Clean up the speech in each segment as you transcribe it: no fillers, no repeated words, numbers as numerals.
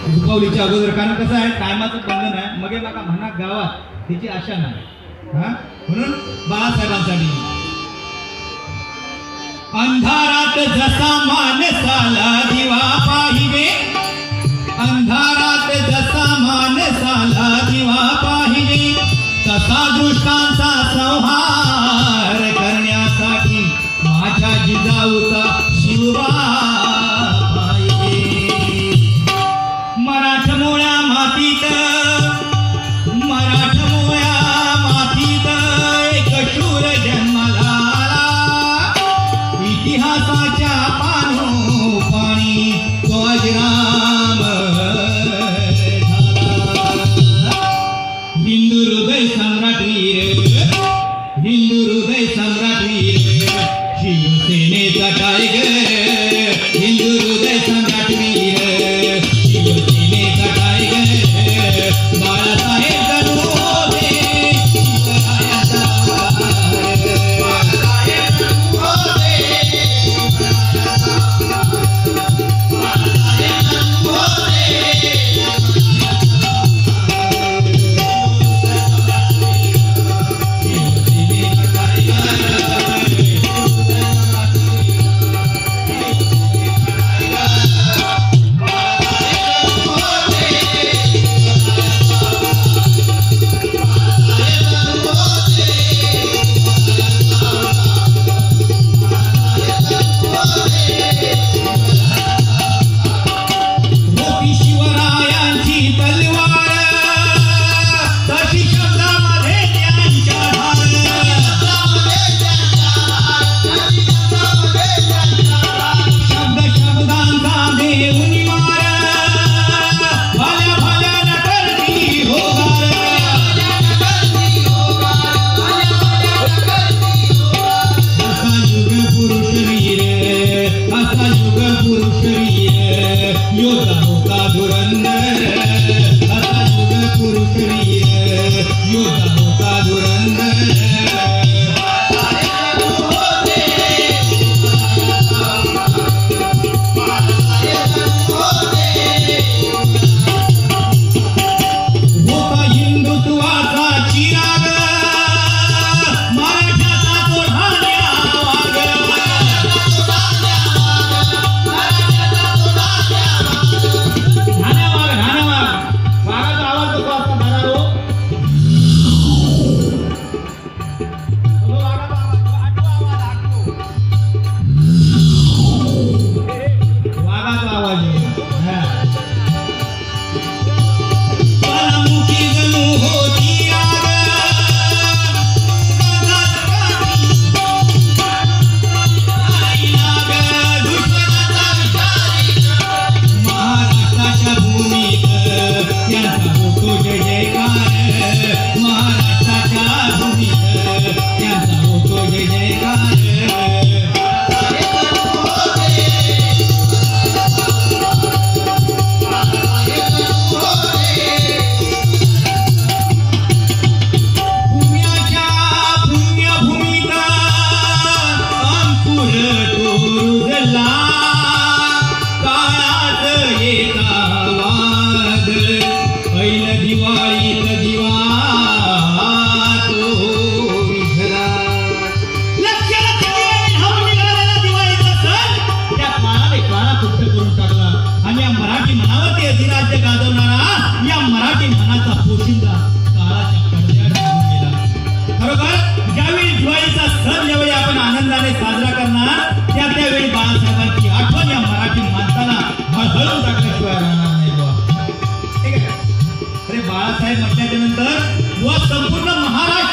झुकावलीच्या अगोदर, कारण कसं आहे टायमाचं बंधन आहे, मग नका म्हणा गावात त्याची आशा नाही हा, म्हणून बाळासाहेबांसाठी अंधारात जसा मानसाला दिवा पाहिजे, अंधारात जसा मानसाला दिवा पाहिजे, तसा दृष्टांचा संहार करण्यासाठी माझ्या जिजाऊचा शिवबा पाहिजे. मराठमोळ्या मातीत, मराठमोळ्या मातीत एक शूर जन्माला आला, इतिहासाच्या पानोपाणी तो अजराम झाला. हिंदू हृदय सम्राट वीर, हिंदू हृदय सम्राट वीर, शिवसेनेचा टायगर, हिंदू हृदय सम्राट वीर, शिवसेनेचा टायगर, बाळासाहेब गणोदे शिवरायांचा बाळासाहेब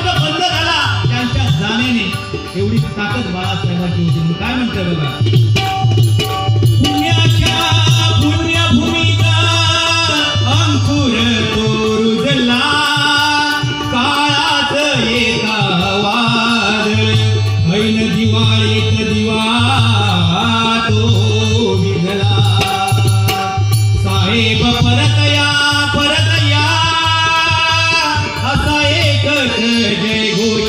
गणोदे एवढी ताकद बाळासाहेबांची होती. काय म्हणते बघा, पुण्याच्या पुण्यभूमीत अंकुर तो रुजला, काळात एका वादळ ऐन दिवाळीत दिवा तो विझला. साहेब परतया परतया असा एकच जय घोष